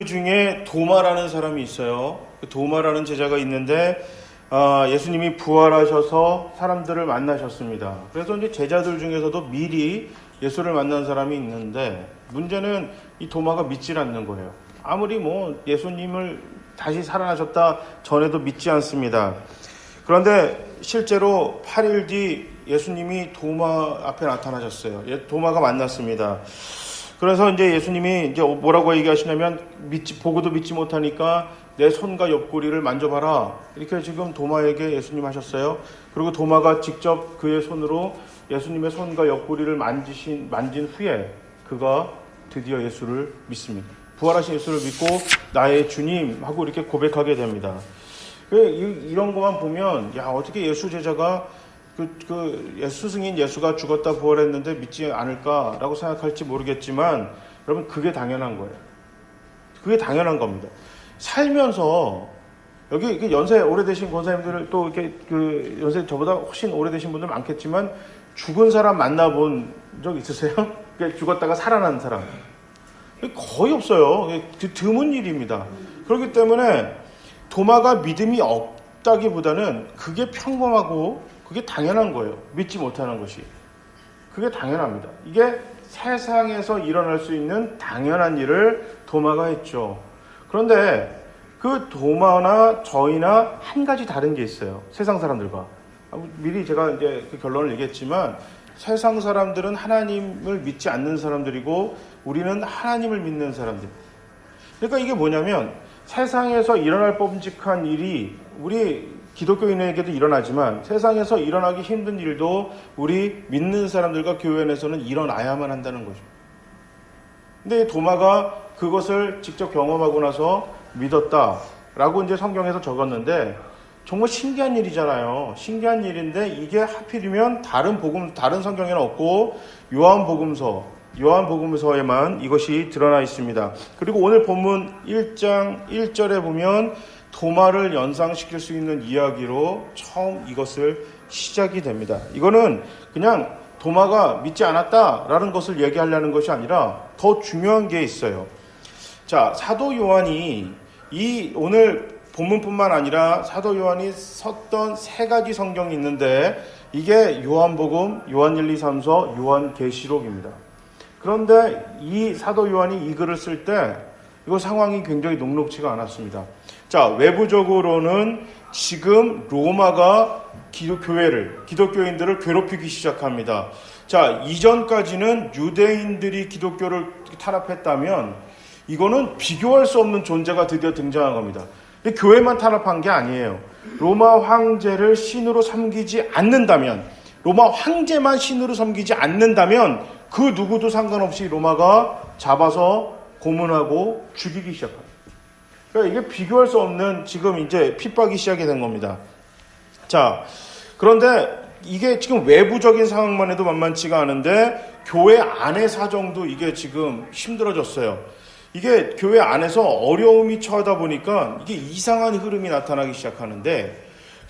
중에 도마라는 사람이 있어요. 도마라는 제자가 있는데 예수님이 부활하셔서 사람들을 만나셨습니다. 그래서 이제 제자들 중에서도 미리 예수를 만난 사람이 있는데 문제는 이 도마가 믿질 않는 거예요. 아무리 예수님을 다시 살아나셨다 전에도 믿지 않습니다. 그런데 실제로 8일 뒤 예수님이 도마 앞에 나타나셨어요. 도마가 만났습니다. 그래서 이제 예수님이 이제 뭐라고 얘기하시냐면 보고도 믿지 못하니까 내 손과 옆구리를 만져봐라. 이렇게 지금 도마에게 예수님 하셨어요. 그리고 도마가 직접 그의 손으로 예수님의 손과 옆구리를 만진 후에 그가 드디어 예수를 믿습니다. 부활하신 예수를 믿고 나의 주님 하고 이렇게 고백하게 됩니다. 이런 것만 보면 어떻게 예수 제자가 스승인 예수가 죽었다 부활했는데 믿지 않을까라고 생각할지 모르겠지만 여러분 그게 당연한 거예요. 그게 당연한 겁니다. 살면서 여기 연세 오래되신 권사님들 또 이렇게 연세 저보다 훨씬 오래되신 분들 많겠지만 죽은 사람 만나본 적 있으세요? 죽었다가 살아난 사람 거의 없어요. 드문 일입니다. 그렇기 때문에 도마가 믿음이 없다기보다는 그게 평범하고 그게 당연한 거예요. 믿지 못하는 것이. 그게 당연합니다. 이게 세상에서 일어날 수 있는 당연한 일을 도마가 했죠. 그런데 그 도마나 저희나 한 가지 다른 게 있어요. 세상 사람들과. 미리 제가 이제 그 결론을 얘기했지만 세상 사람들은 하나님을 믿지 않는 사람들이고 우리는 하나님을 믿는 사람들. 그러니까 이게 뭐냐면 세상에서 일어날 법칙한 일이 우리 기독교인에게도 일어나지만 세상에서 일어나기 힘든 일도 우리 믿는 사람들과 교회 안에서는 일어나야만 한다는 거죠. 근데 도마가 그것을 직접 경험하고 나서 믿었다라고 이제 성경에서 적었는데 정말 신기한 일이잖아요. 신기한 일인데 이게 하필이면 다른 성경에는 없고 요한복음서에만 이것이 드러나 있습니다. 그리고 오늘 본문 1장 1절에 보면 도마를 연상시킬 수 있는 이야기로 처음 이것을 시작이 됩니다. 이거는 그냥 도마가 믿지 않았다라는 것을 얘기하려는 것이 아니라 더 중요한 게 있어요. 자, 사도 요한이 오늘 본문뿐만 아니라 사도 요한이 썼던 세 가지 성경이 있는데 이게 요한복음, 요한 1, 2, 3서, 요한계시록입니다. 그런데 이 사도 요한이 이 글을 쓸 때 이거 상황이 굉장히 녹록지가 않았습니다. 자, 외부적으로는 지금 로마가 기독교인들을 괴롭히기 시작합니다. 자, 이전까지는 유대인들이 기독교를 탄압했다면 이거는 비교할 수 없는 존재가 드디어 등장한 겁니다. 교회만 탄압한 게 아니에요. 로마 황제를 신으로 섬기지 않는다면, 로마 황제만 신으로 섬기지 않는다면 그 누구도 상관없이 로마가 잡아서 고문하고 죽이기 시작합니다. 그러니까 이게 비교할 수 없는 지금 이제 핍박이 시작이 된 겁니다. 자, 그런데 이게 지금 외부적인 상황만 해도 만만치가 않은데 교회 안의 사정도 이게 지금 힘들어졌어요. 이게 교회 안에서 어려움이 처하다 보니까 이게 이상한 흐름이 나타나기 시작하는데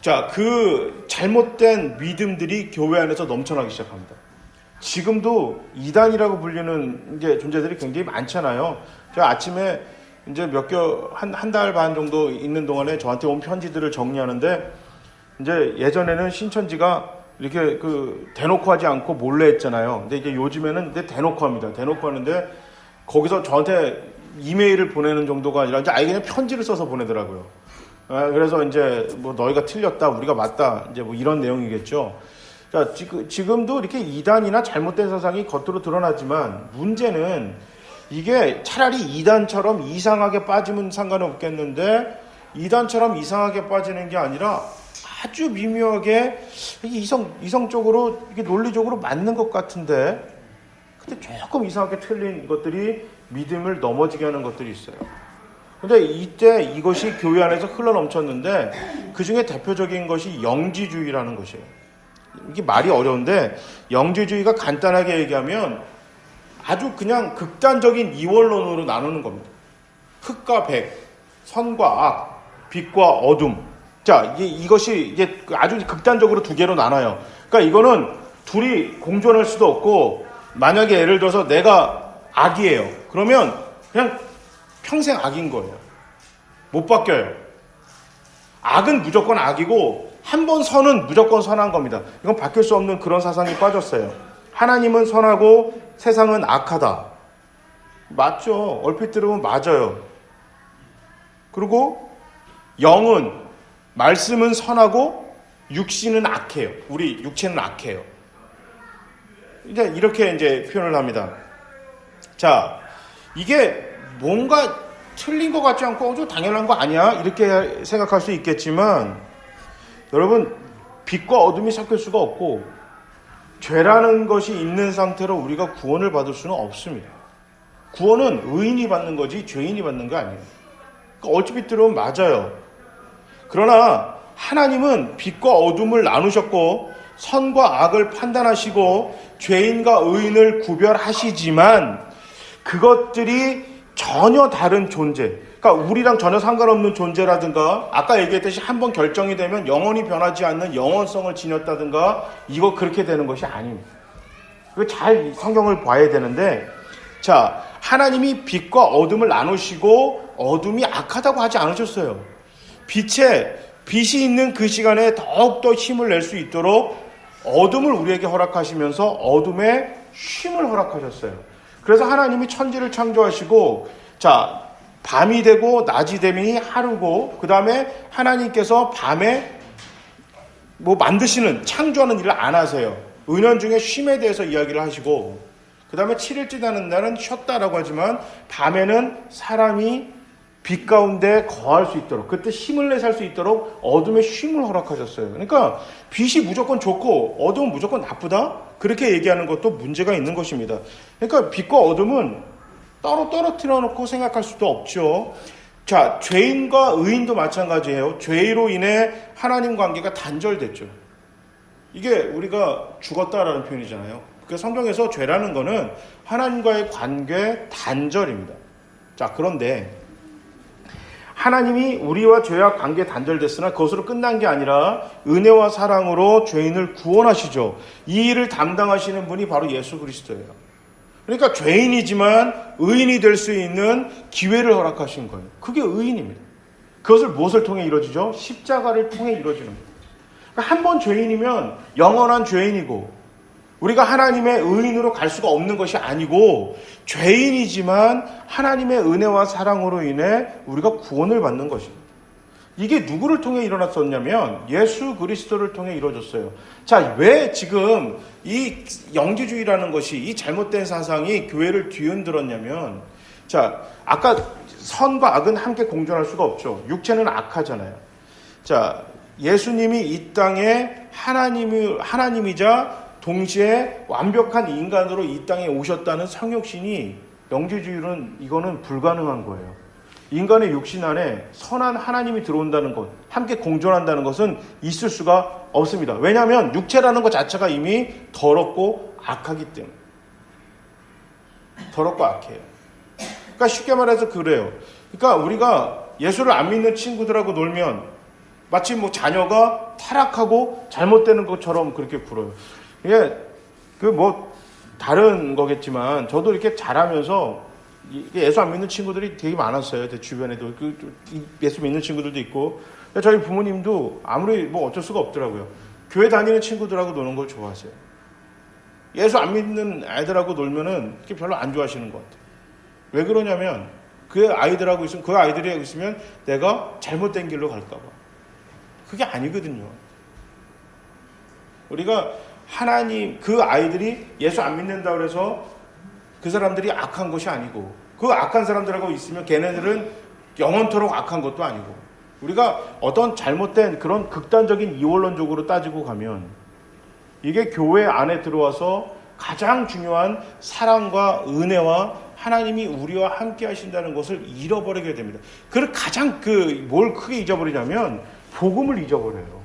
자, 그 잘못된 믿음들이 교회 안에서 넘쳐나기 시작합니다. 지금도 이단이라고 불리는 이제 존재들이 굉장히 많잖아요. 제가 아침에 이제 한 달 반 정도 있는 동안에 저한테 온 편지들을 정리하는데 이제 예전에는 신천지가 이렇게 대놓고 하지 않고 몰래 했잖아요. 근데 이제 요즘에는 이제 대놓고 합니다. 대놓고 하는데 거기서 저한테 이메일을 보내는 정도가 아니라 이제 아예 그냥 편지를 써서 보내더라고요. 그래서 이제 너희가 틀렸다, 우리가 맞다, 이제 이런 내용이겠죠. 자, 지금도 이렇게 이단이나 잘못된 사상이 겉으로 드러나지만 문제는 이게 차라리 이단처럼 이상하게 빠지면 상관은 없겠는데 이단처럼 이상하게 빠지는 게 아니라 아주 미묘하게 이성적으로 이게 논리적으로 맞는 것 같은데 근데 조금 이상하게 틀린 것들이 믿음을 넘어지게 하는 것들이 있어요. 근데 이때 이것이 교회 안에서 흘러넘쳤는데 그 중에 대표적인 것이 영지주의라는 것이에요. 이게 말이 어려운데 영지주의가 간단하게 얘기하면 아주 그냥 극단적인 이원론으로 나누는 겁니다. 흑과 백, 선과 악, 빛과 어둠. 자, 이것이 이제 아주 극단적으로 두 개로 나눠요. 그러니까 이거는 둘이 공존할 수도 없고 만약에 예를 들어서 내가 악이에요. 그러면 그냥 평생 악인 거예요. 못 바뀌어요. 악은 무조건 악이고 한 번 선은 무조건 선한 겁니다. 이건 바뀔 수 없는 그런 사상이 빠졌어요. 하나님은 선하고 세상은 악하다. 맞죠. 얼핏 들으면 맞아요. 그리고 영은, 말씀은 선하고 육신은 악해요. 우리 육체는 악해요. 이렇게 표현을 합니다. 자, 이게 뭔가 틀린 것 같지 않고 좀 당연한 거 아니야? 이렇게 생각할 수 있겠지만 여러분, 빛과 어둠이 섞일 수가 없고 죄라는 것이 있는 상태로 우리가 구원을 받을 수는 없습니다. 구원은 의인이 받는 거지 죄인이 받는 거 아니에요. 그러니까 얼핏 들으면 맞아요. 그러나 하나님은 빛과 어둠을 나누셨고 선과 악을 판단하시고 죄인과 의인을 구별하시지만 그것들이 전혀 다른 존재, 그러니까 우리랑 전혀 상관없는 존재라든가 아까 얘기했듯이 한번 결정이 되면 영원히 변하지 않는 영원성을 지녔다든가 이거 그렇게 되는 것이 아닙니다. 그거 잘 성경을 봐야 되는데, 자, 하나님이 빛과 어둠을 나누시고 어둠이 악하다고 하지 않으셨어요. 빛이 있는 그 시간에 더욱더 힘을 낼 수 있도록 어둠을 우리에게 허락하시면서 어둠에 쉼을 허락하셨어요. 그래서 하나님이 천지를 창조하시고, 자, 밤이 되고 낮이 되니 하루고, 그 다음에 하나님께서 밤에 만드시는, 창조하는 일을 안 하세요. 은연중에 쉼에 대해서 이야기를 하시고, 그 다음에 7일째 되는 날은 쉬었다라고 하지만 밤에는 사람이 빛 가운데 거할 수 있도록, 그때 힘을 내 살 수 있도록 어둠에 쉼을 허락하셨어요. 그러니까 빛이 무조건 좋고 어둠은 무조건 나쁘다? 그렇게 얘기하는 것도 문제가 있는 것입니다. 그러니까 빛과 어둠은 따로 떨어뜨려 놓고 생각할 수도 없죠. 자, 죄인과 의인도 마찬가지예요. 죄로 인해 하나님 관계가 단절됐죠. 이게 우리가 죽었다라는 표현이잖아요. 그 성경에서 죄라는 거는 하나님과의 관계 단절입니다. 자, 그런데 하나님이 우리와 죄와 관계 단절됐으나 그것으로 끝난 게 아니라 은혜와 사랑으로 죄인을 구원하시죠. 이 일을 담당하시는 분이 바로 예수 그리스도예요. 그러니까 죄인이지만 의인이 될 수 있는 기회를 허락하신 거예요. 그게 의인입니다. 그것을 무엇을 통해 이루어지죠? 십자가를 통해 이루어지는 거예요. 그러니까 한 번 죄인이면 영원한 죄인이고 우리가 하나님의 의인으로 갈 수가 없는 것이 아니고 죄인이지만 하나님의 은혜와 사랑으로 인해 우리가 구원을 받는 것입니다. 이게 누구를 통해 일어났었냐면 예수 그리스도를 통해 이루어졌어요. 자, 왜 지금 이 영지주의라는 것이, 이 잘못된 사상이 교회를 뒤흔들었냐면, 자, 아까 선과 악은 함께 공존할 수가 없죠. 육체는 악하잖아요. 자, 예수님이 이 땅에 하나님이자 동시에 완벽한 인간으로 이 땅에 오셨다는 성육신이, 영지주의는 이거는 불가능한 거예요. 인간의 육신 안에 선한 하나님이 들어온다는 것, 함께 공존한다는 것은 있을 수가 없습니다. 왜냐하면 육체라는 것 자체가 이미 더럽고 악하기 때문에. 더럽고 악해요. 그러니까 쉽게 말해서 그래요. 그러니까 우리가 예수를 안 믿는 친구들하고 놀면 마치 자녀가 타락하고 잘못되는 것처럼 그렇게 굴어요. 이게 다른 거겠지만 저도 이렇게 자라면서 예수 안 믿는 친구들이 되게 많았어요. 제 주변에도 예수 믿는 친구들도 있고, 저희 부모님도 아무리 어쩔 수가 없더라고요. 교회 다니는 친구들하고 노는 걸 좋아하세요. 예수 안 믿는 애들하고 놀면은 별로 안 좋아하시는 것 같아요. 왜 그러냐면 그 아이들하고 있으면, 그 아이들이 있으면 내가 잘못된 길로 갈까 봐. 그게 아니거든요. 우리가 하나님, 그 아이들이 예수 안 믿는다고 해서 그 사람들이 악한 것이 아니고, 그 악한 사람들하고 있으면 걔네들은 영원토록 악한 것도 아니고, 우리가 어떤 잘못된 그런 극단적인 이원론적으로 따지고 가면 이게 교회 안에 들어와서 가장 중요한 사랑과 은혜와 하나님이 우리와 함께 하신다는 것을 잃어버리게 됩니다. 그걸 가장 뭘 크게 잊어버리냐면 복음을 잊어버려요.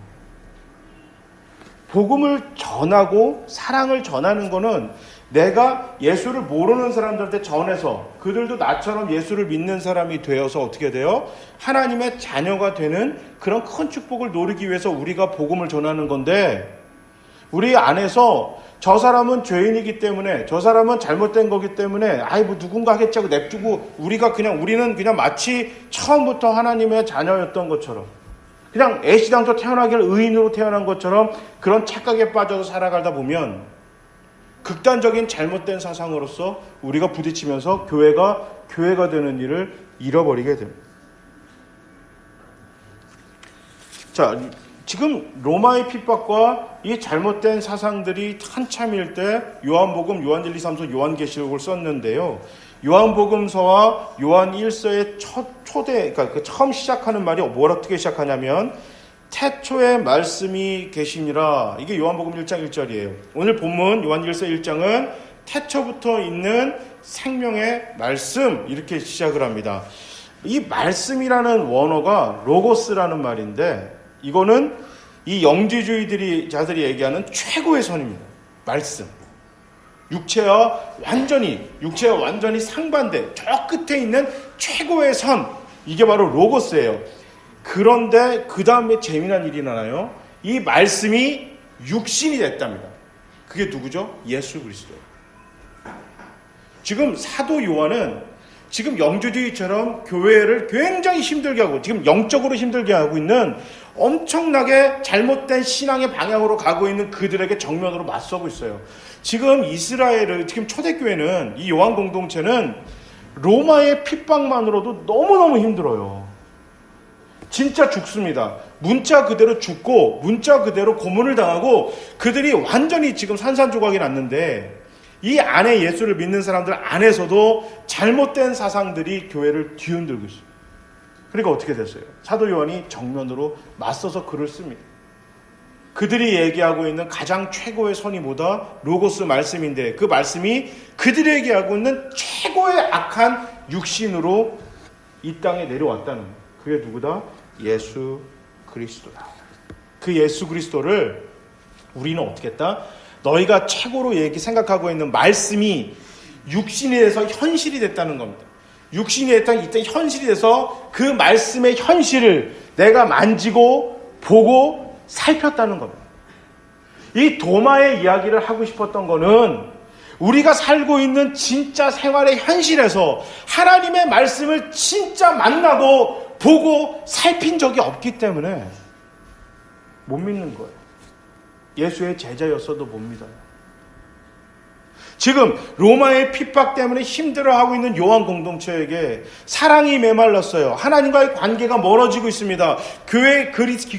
복음을 전하고 사랑을 전하는 거는 내가 예수를 모르는 사람들한테 전해서 그들도 나처럼 예수를 믿는 사람이 되어서 어떻게 돼요? 하나님의 자녀가 되는 그런 큰 축복을 노리기 위해서 우리가 복음을 전하는 건데, 우리 안에서 저 사람은 죄인이기 때문에, 저 사람은 잘못된 거기 때문에 뭐 누군가 하겠지 하고 냅두고 우리는 그냥 마치 처음부터 하나님의 자녀였던 것처럼, 그냥 애시당초 태어나기를 의인으로 태어난 것처럼 그런 착각에 빠져서 살아가다 보면 극단적인 잘못된 사상으로서 우리가 부딪히면서 교회가 되는 일을 잃어버리게 됩니다. 자, 지금 로마의 핍박과 이 잘못된 사상들이 한참일 때 요한복음, 요한 1, 2, 3서, 요한계시록을 썼는데요. 요한복음서와 요한 1서의 그러니까 처음 시작하는 말이 어떻게 시작하냐면 태초에 말씀이 계시니라. 이게 요한복음 1장 1절이에요. 오늘 본문 요한 1서 1장은 태초부터 있는 생명의 말씀, 이렇게 시작을 합니다. 이 말씀이라는 원어가 로고스라는 말인데, 이거는 이 영지주의자들이 얘기하는 최고의 선입니다. 말씀. 육체와 완전히 상반된 저 끝에 있는 최고의 선, 이게 바로 로고스예요. 그런데 그 다음에 재미난 일이 나나요? 이 말씀이 육신이 됐답니다. 그게 누구죠? 예수 그리스도예요. 지금 사도 요한은 지금 영주주의처럼 교회를 굉장히 힘들게 하고, 지금 영적으로 힘들게 하고 있는, 엄청나게 잘못된 신앙의 방향으로 가고 있는 그들에게 정면으로 맞서고 있어요. 지금 지금 초대교회는, 이 요한 공동체는 로마의 핍박만으로도 너무너무 힘들어요. 진짜 죽습니다. 문자 그대로 죽고 문자 그대로 고문을 당하고 그들이 완전히 지금 산산조각이 났는데, 이 안에 예수를 믿는 사람들 안에서도 잘못된 사상들이 교회를 뒤흔들고 있어요. 그러니까 어떻게 됐어요? 사도 요한이 정면으로 맞서서 글을 씁니다. 그들이 얘기하고 있는 가장 최고의 선이 뭐다? 로고스 말씀인데, 그 말씀이 그들이 얘기하고 있는 최고의 악한 육신으로 이 땅에 내려왔다는 거예요. 그게 누구다? 예수 그리스도다. 그 예수 그리스도를 우리는 어떻게 했다? 너희가 최고로 생각하고 있는 말씀이 육신이 돼서 현실이 됐다는 겁니다. 육신이 됐다는 이때 현실이 돼서 그 말씀의 현실을 내가 만지고 보고 살폈다는 겁니다. 이 도마의 이야기를 하고 싶었던 거는 우리가 살고 있는 진짜 생활의 현실에서 하나님의 말씀을 진짜 만나고 보고 살핀 적이 없기 때문에 못 믿는 거예요. 예수의 제자였어도 못 믿어요. 지금 로마의 핍박 때문에 힘들어하고 있는 요한 공동체에게 사랑이 메말랐어요. 하나님과의 관계가 멀어지고 있습니다.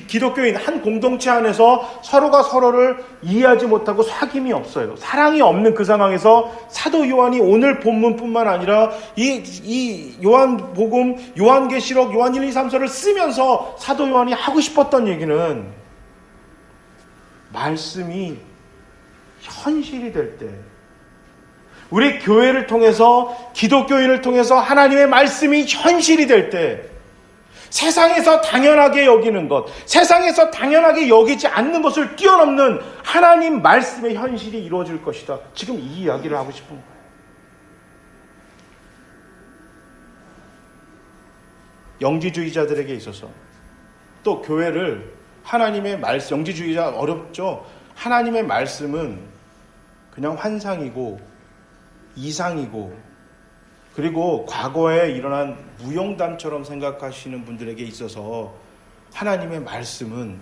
기독교인 한 공동체 안에서 서로가 서로를 이해하지 못하고 사귐이 없어요. 사랑이 없는 그 상황에서 사도 요한이 오늘 본문뿐만 아니라 이 요한복음, 요한계시록, 요한 1, 2, 3서를 쓰면서 사도 요한이 하고 싶었던 얘기는, 말씀이 현실이 될 때, 우리 교회를 통해서, 기독교인을 통해서 하나님의 말씀이 현실이 될 때, 세상에서 당연하게 여기는 것, 세상에서 당연하게 여기지 않는 것을 뛰어넘는 하나님 말씀의 현실이 이루어질 것이다. 지금 이 이야기를 하고 싶은 거예요. 영지주의자들에게 있어서, 또 교회를 하나님의 말씀, 영지주의자 어렵죠? 하나님의 말씀은 그냥 환상이고 이상이고, 그리고 과거에 일어난 무용담처럼 생각하시는 분들에게 있어서 하나님의 말씀은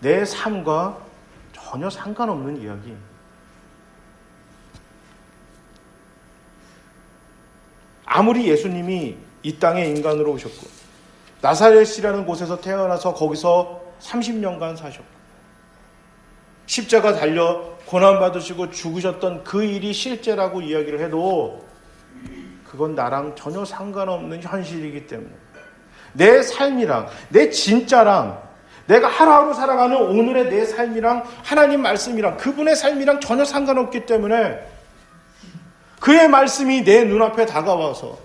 내 삶과 전혀 상관없는 이야기. 아무리 예수님이 이 땅에 인간으로 오셨고 나사렛이라는 곳에서 태어나서 거기서 30년간 사셨고 십자가 달려 고난받으시고 죽으셨던 그 일이 실제라고 이야기를 해도 그건 나랑 전혀 상관없는 현실이기 때문에 내 삶이랑 내 진짜랑 내가 하루하루 살아가는 오늘의 내 삶이랑 하나님 말씀이랑 그분의 삶이랑 전혀 상관없기 때문에 그의 말씀이 내 눈앞에 다가와서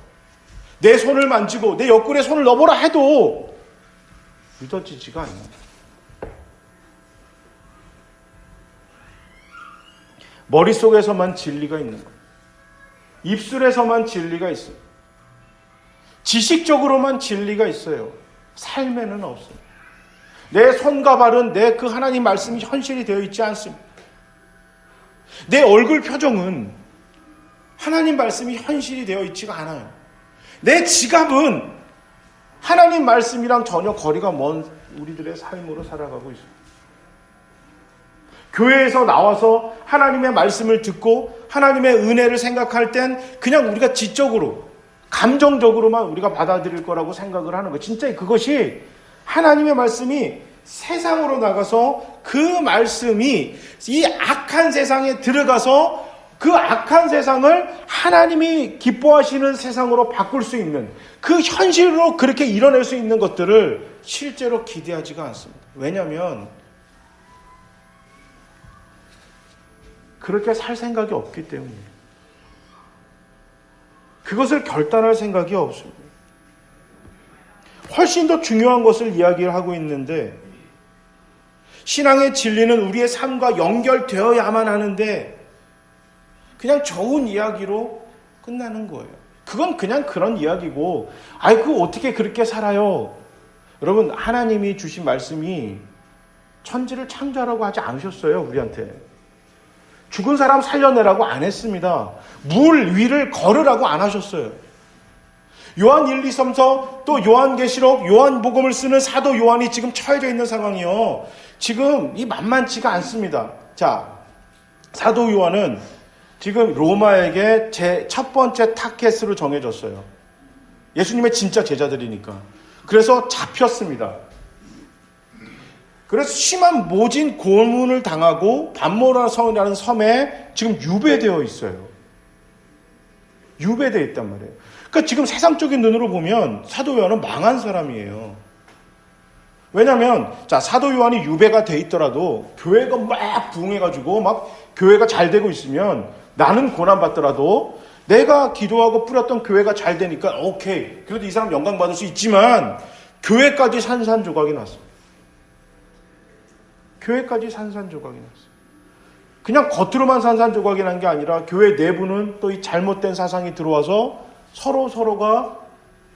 내 손을 만지고 내 옆구리에 손을 넣어보라 해도 믿어지지가 않아요. 머릿속에서만 진리가 있는 거예요. 입술에서만 진리가 있어요. 지식적으로만 진리가 있어요. 삶에는 없어요. 내 손과 발은 내 그 하나님 말씀이 현실이 되어 있지 않습니다. 내 얼굴 표정은 하나님 말씀이 현실이 되어 있지가 않아요. 내 지갑은 하나님 말씀이랑 전혀 거리가 먼 우리들의 삶으로 살아가고 있습니다. 교회에서 나와서 하나님의 말씀을 듣고 하나님의 은혜를 생각할 땐 그냥 우리가 지적으로, 감정적으로만 우리가 받아들일 거라고 생각을 하는 거예요. 진짜 그것이 하나님의 말씀이 세상으로 나가서 그 말씀이 이 악한 세상에 들어가서 그 악한 세상을 하나님이 기뻐하시는 세상으로 바꿀 수 있는, 그 현실로 그렇게 이뤄낼 수 있는 것들을 실제로 기대하지가 않습니다. 왜냐하면 그렇게 살 생각이 없기 때문이에요. 그것을 결단할 생각이 없습니다. 훨씬 더 중요한 것을 이야기를 하고 있는데, 신앙의 진리는 우리의 삶과 연결되어야만 하는데 그냥 좋은 이야기로 끝나는 거예요. 그건 그냥 그런 이야기고, 그거 어떻게 그렇게 살아요? 여러분, 하나님이 주신 말씀이 천지를 창조하라고 하지 않으셨어요, 우리한테. 죽은 사람 살려내라고 안 했습니다. 물 위를 걸으라고 안 하셨어요. 요한 1, 2, 3서, 또 요한계시록, 요한복음을 쓰는 사도 요한이 지금 처해져 있는 상황이요. 지금 이 만만치가 않습니다. 자, 사도 요한은 지금 로마에게 제 첫 번째 타겟으로 정해졌어요. 예수님의 진짜 제자들이니까. 그래서 잡혔습니다. 그래서 심한 모진 고문을 당하고 반모라성이라는 섬에 지금 유배되어 있어요. 유배되어 있단 말이에요. 그러니까 지금 세상적인 눈으로 보면 사도 요한은 망한 사람이에요. 왜냐하면 사도 요한이 유배가 돼 있더라도 교회가 막 부흥해가지고 막 교회가 잘 되고 있으면 나는 고난받더라도 내가 기도하고 뿌렸던 교회가 잘 되니까 오케이, 그래도 이 사람 영광 받을 수 있지만 교회까지 산산조각이 났어요. 교회까지 산산조각이 났어요. 그냥 겉으로만 산산조각이 난 게 아니라 교회 내부는 또 이 잘못된 사상이 들어와서 서로가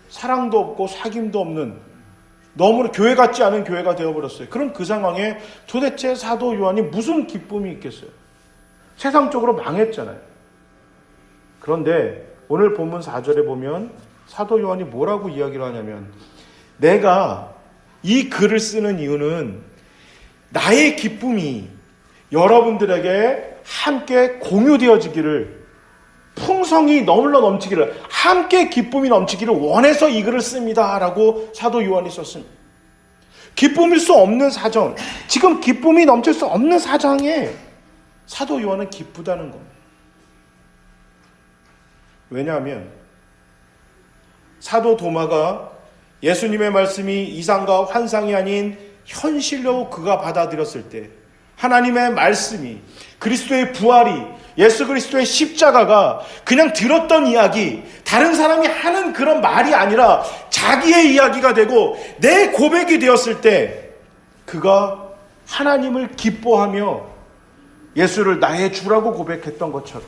사랑도 없고 사귐도 없는, 너무 교회 같지 않은 교회가 되어버렸어요. 그럼 그 상황에 도대체 사도 요한이 무슨 기쁨이 있겠어요? 세상적으로 망했잖아요. 그런데 오늘 본문 4절에 보면 사도 요한이 뭐라고 이야기를 하냐면, 내가 이 글을 쓰는 이유는 나의 기쁨이 여러분들에게 함께 공유되어지기를, 풍성이 너물러 넘치기를, 함께 기쁨이 넘치기를 원해서 이 글을 씁니다 라고 사도 요한이 썼습니다. 기쁨일 수 없는 사정, 지금 기쁨이 넘칠 수 없는 사정에 사도 요한은 기쁘다는 겁니다. 왜냐하면 사도 도마가 예수님의 말씀이 이상과 환상이 아닌 현실로 그가 받아들였을 때, 하나님의 말씀이, 그리스도의 부활이, 예수 그리스도의 십자가가 그냥 들었던 이야기, 다른 사람이 하는 그런 말이 아니라 자기의 이야기가 되고 내 고백이 되었을 때, 그가 하나님을 기뻐하며 예수를 나의 주라고 고백했던 것처럼,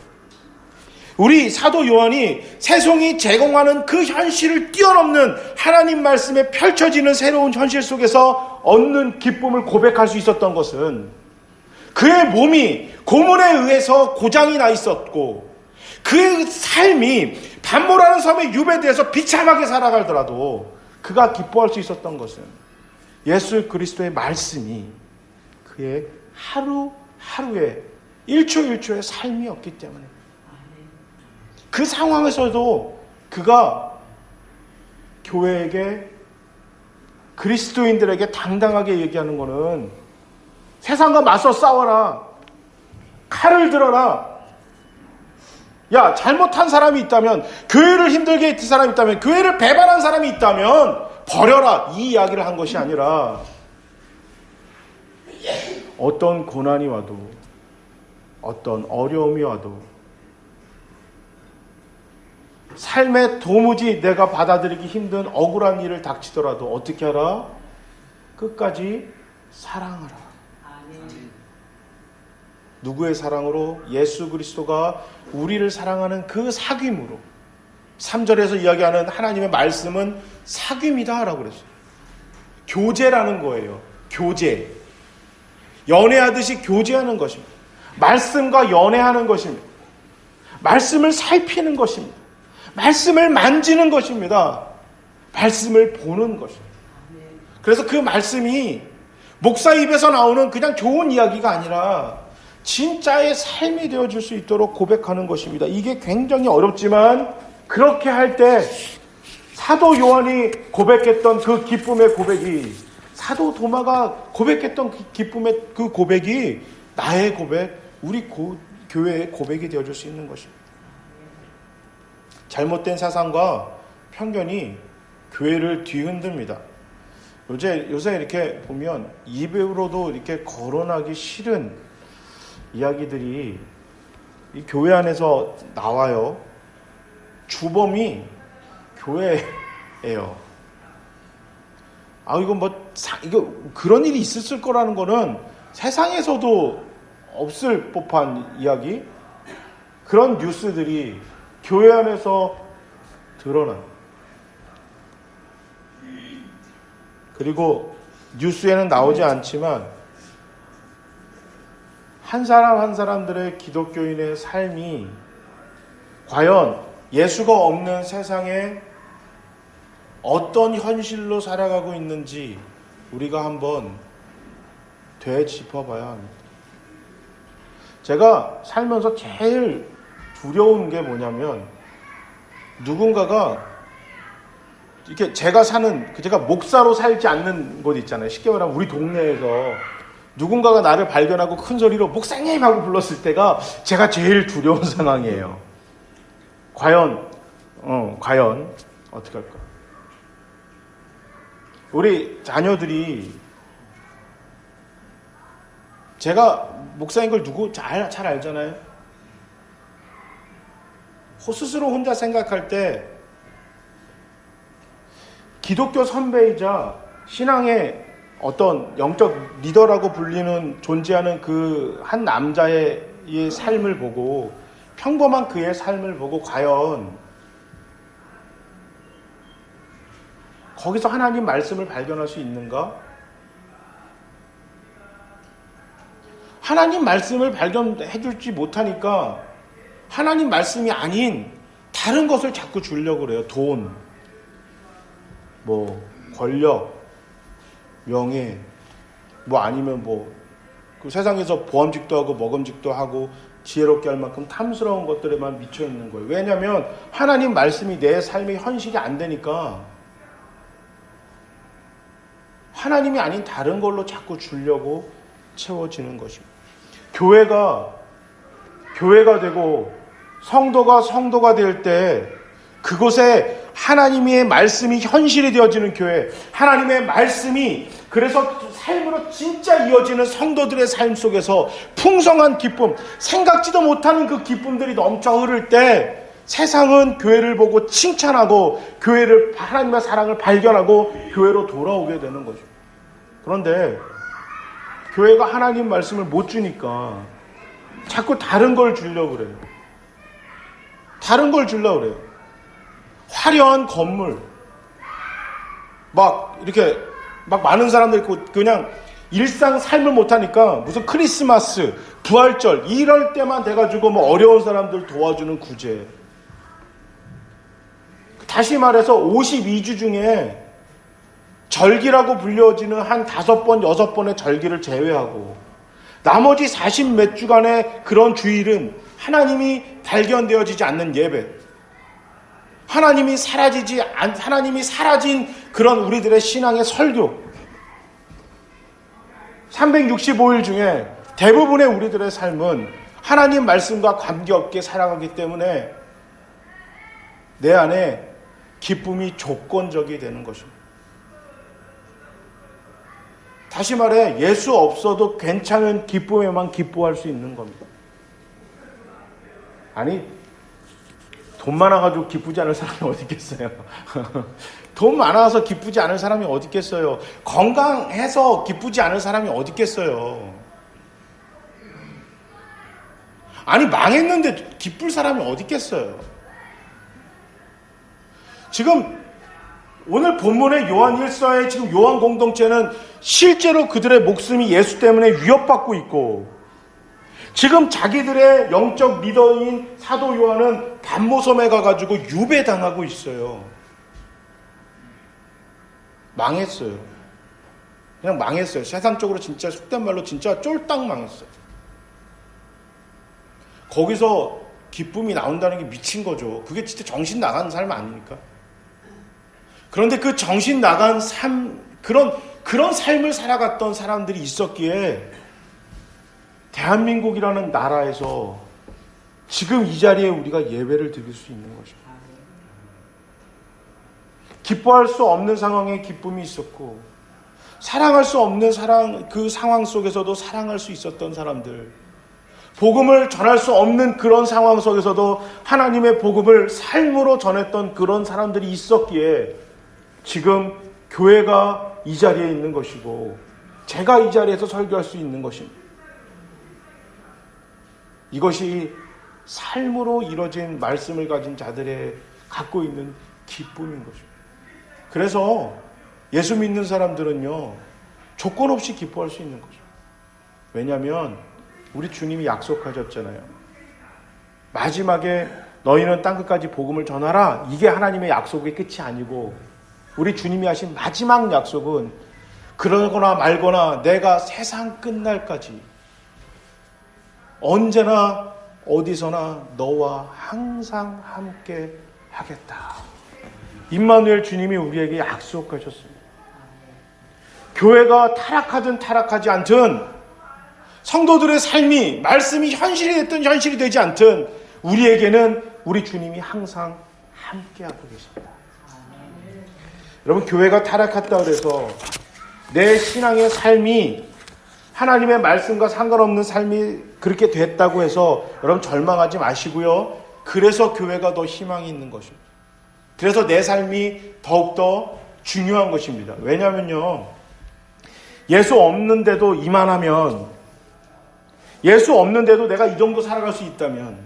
우리 사도 요한이 세상이 제공하는 그 현실을 뛰어넘는 하나님 말씀에 펼쳐지는 새로운 현실 속에서 얻는 기쁨을 고백할 수 있었던 것은, 그의 몸이 고문에 의해서 고장이 나 있었고 그의 삶이 반모라는 섬에 유배돼서 비참하게 살아가더라도 그가 기뻐할 수 있었던 것은 예수 그리스도의 말씀이 그의 하루하루의 일초일초의 삶이었기 때문에, 그 상황에서도 그가 교회에게, 그리스도인들에게 당당하게 얘기하는 것은, 세상과 맞서 싸워라, 칼을 들어라, 야, 잘못한 사람이 있다면, 교회를 힘들게 했던 사람이 있다면, 교회를 배반한 사람이 있다면 버려라, 이 이야기를 한 것이 아니라, 어떤 고난이 와도, 어떤 어려움이 와도, 삶에 도무지 내가 받아들이기 힘든 억울한 일을 닥치더라도 어떻게 하라? 끝까지 사랑하라. 누구의 사랑으로? 예수 그리스도가 우리를 사랑하는 그 사귐으로. 3절에서 이야기하는 하나님의 말씀은 사귐이다 라고 그랬어요. 교제라는 거예요. 교제. 연애하듯이 교제하는 것입니다. 말씀과 연애하는 것입니다. 말씀을 살피는 것입니다. 말씀을 만지는 것입니다. 말씀을 보는 것입니다. 그래서 그 말씀이 목사 입에서 나오는 그냥 좋은 이야기가 아니라 진짜의 삶이 되어줄 수 있도록 고백하는 것입니다. 이게 굉장히 어렵지만 그렇게 할 때 사도 요한이 고백했던 그 기쁨의 고백이, 사도 도마가 고백했던 그 기쁨의 그 고백이 나의 고백, 우리 교회의 고백이 되어줄 수 있는 것입니다. 잘못된 사상과 편견이 교회를 뒤흔듭니다. 요새 이렇게 보면 입으로도 이렇게 거론하기 싫은 이야기들이 이 교회 안에서 나와요. 주범이 교회예요. 이거 그런 일이 있었을 거라는 거는 세상에서도 없을 법한 이야기, 그런 뉴스들이 교회 안에서 드러나요. 그리고 뉴스에는 나오지 않지만 한 사람 한 사람들의 기독교인의 삶이 과연 예수가 없는 세상에 어떤 현실로 살아가고 있는지 우리가 한번 되짚어봐야 합니다. 제가 살면서 제일 두려운 게 뭐냐면, 누군가가 이렇게 제가 목사로 살지 않는 곳 있잖아요. 쉽게 말하면 우리 동네에서 누군가가 나를 발견하고 큰 소리로 목사님 하고 불렀을 때가 제가 제일 두려운 상황이에요. 과연 어떻게 할까? 우리 자녀들이 제가 목사인 걸 잘 알잖아요. 스스로 혼자 생각할 때 기독교 선배이자 신앙의 어떤 영적 리더라고 불리는 존재하는 그 한 남자의 삶을 보고, 평범한 그의 삶을 보고 과연 거기서 하나님 말씀을 발견할 수 있는가? 하나님 말씀을 발견해 줄지 못하니까 하나님 말씀이 아닌 다른 것을 자꾸 주려고 그래요. 돈, 권력, 명예, 아니면 그 세상에서 보험직도 하고 먹음직도 하고 지혜롭게 할 만큼 탐스러운 것들에만 미쳐 있는 거예요. 왜냐하면 하나님 말씀이 내 삶의 현실이 안 되니까 하나님이 아닌 다른 걸로 자꾸 주려고 채워지는 것입니다. 교회가 되고 성도가 될 때 그곳에 하나님의 말씀이 현실이 되어지는 교회, 하나님의 말씀이 그래서 삶으로 진짜 이어지는 성도들의 삶 속에서 풍성한 기쁨, 생각지도 못하는 그 기쁨들이 넘쳐 흐를 때 세상은 교회를 보고 칭찬하고 하나님의 사랑을 발견하고 교회로 돌아오게 되는 거죠. 그런데 교회가 하나님 말씀을 못 주니까 자꾸 다른 걸 주려고 그래요. 화려한 건물, 이렇게 많은 사람들이 그냥 일상 삶을 못하니까 무슨 크리스마스, 부활절 이럴 때만 돼가지고 어려운 사람들 도와주는 구제. 다시 말해서 52주 중에 절기라고 불려지는 한 5번, 6번의 절기를 제외하고 나머지 40 몇 주간의 그런 주일은 하나님이 발견되어지지 않는 예배, 하나님이 사라진 그런 우리들의 신앙의 설교, 365일 중에 대부분의 우리들의 삶은 하나님 말씀과 관계없게 살아가기 때문에 내 안에 기쁨이 조건적이 되는 것입니다. 다시 말해 예수 없어도 괜찮은 기쁨에만 기뻐할 수 있는 겁니다. 아니, 돈 많아가지고 기쁘지 않을 사람이 어디 있겠어요? 돈 많아서 기쁘지 않을 사람이 어디 있겠어요? 건강해서 기쁘지 않을 사람이 어디 있겠어요? 아니, 망했는데 기쁠 사람이 어디 있겠어요? 지금 오늘 본문의 요한 1서의 지금 요한 공동체는 실제로 그들의 목숨이 예수 때문에 위협받고 있고, 지금 자기들의 영적 리더인 사도 요한은 반모섬에 가가지고 유배당하고 있어요. 망했어요. 그냥 망했어요. 세상적으로 진짜 속된 말로 진짜 쫄딱 망했어요. 거기서 기쁨이 나온다는 게 미친 거죠. 그게 진짜 정신 나간 삶 아닙니까? 그런데 그 정신 나간 삶, 그런 삶을 살아갔던 사람들이 있었기에 대한민국이라는 나라에서 지금 이 자리에 우리가 예배를 드릴 수 있는 것입니다. 기뻐할 수 없는 상황에 기쁨이 있었고, 사랑할 수 없는 그 상황 속에서도 사랑할 수 있었던 사람들, 복음을 전할 수 없는 그런 상황 속에서도 하나님의 복음을 삶으로 전했던 그런 사람들이 있었기에 지금 교회가 이 자리에 있는 것이고, 제가 이 자리에서 설교할 수 있는 것입니다. 이것이 삶으로 이루어진 말씀을 가진 자들의 갖고 있는 기쁨인 것입니다. 그래서 예수 믿는 사람들은요, 조건 없이 기뻐할 수 있는 거죠. 왜냐하면 우리 주님이 약속하셨잖아요. 마지막에 너희는 땅끝까지 복음을 전하라. 이게 하나님의 약속의 끝이 아니고, 우리 주님이 하신 마지막 약속은 그러거나 말거나 내가 세상 끝날까지 언제나 어디서나 너와 항상 함께 하겠다. 임마누엘 주님이 우리에게 약속하셨습니다. 교회가 타락하든 타락하지 않든, 성도들의 삶이 말씀이 현실이 됐든 현실이 되지 않든 우리에게는 우리 주님이 항상 함께하고 계십니다. 여러분, 교회가 타락했다 그래서 내 신앙의 삶이 하나님의 말씀과 상관없는 삶이 그렇게 됐다고 해서 여러분 절망하지 마시고요. 그래서 교회가 더 희망이 있는 것입니다. 그래서 내 삶이 더욱더 중요한 것입니다. 왜냐하면요, 예수 없는데도 이만하면, 예수 없는데도 내가 이 정도 살아갈 수 있다면,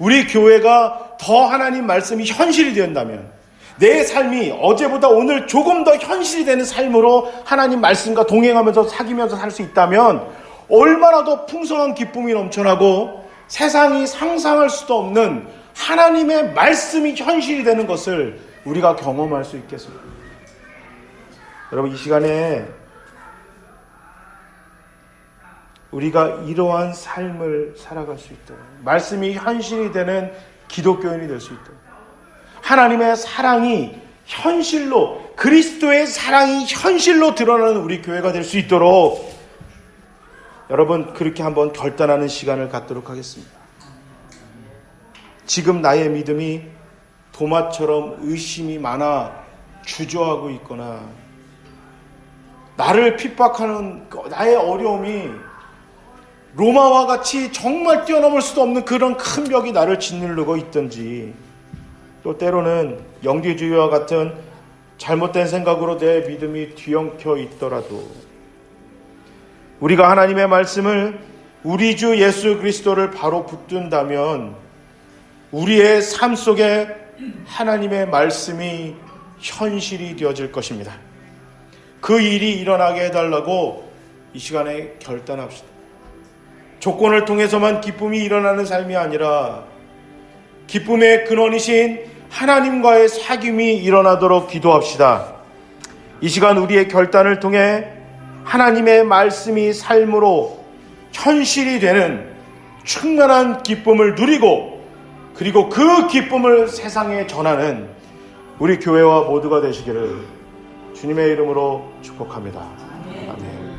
우리 교회가 더 하나님 말씀이 현실이 된다면, 내 삶이 어제보다 오늘 조금 더 현실이 되는 삶으로 하나님 말씀과 동행하면서 사귀면서 살 수 있다면 얼마나 더 풍성한 기쁨이 넘쳐나고 세상이 상상할 수도 없는 하나님의 말씀이 현실이 되는 것을 우리가 경험할 수 있겠습니다. 여러분, 이 시간에 우리가 이러한 삶을 살아갈 수 있도록, 말씀이 현실이 되는 기독교인이 될 수 있도록, 하나님의 사랑이 현실로, 그리스도의 사랑이 현실로 드러나는 우리 교회가 될 수 있도록 여러분, 그렇게 한번 결단하는 시간을 갖도록 하겠습니다. 지금 나의 믿음이 도마처럼 의심이 많아 주저하고 있거나, 나를 핍박하는 나의 어려움이 로마와 같이 정말 뛰어넘을 수도 없는 그런 큰 벽이 나를 짓누르고 있든지, 또 때로는 영지주의와 같은 잘못된 생각으로 내 믿음이 뒤엉켜 있더라도 우리가 하나님의 말씀을, 우리 주 예수 그리스도를 바로 붙든다면 우리의 삶 속에 하나님의 말씀이 현실이 되어질 것입니다. 그 일이 일어나게 해달라고 이 시간에 결단합시다. 조건을 통해서만 기쁨이 일어나는 삶이 아니라 기쁨의 근원이신 하나님과의 사귐이 일어나도록 기도합시다. 이 시간 우리의 결단을 통해 하나님의 말씀이 삶으로 현실이 되는 충만한 기쁨을 누리고, 그리고 그 기쁨을 세상에 전하는 우리 교회와 모두가 되시기를 주님의 이름으로 축복합니다. 아멘.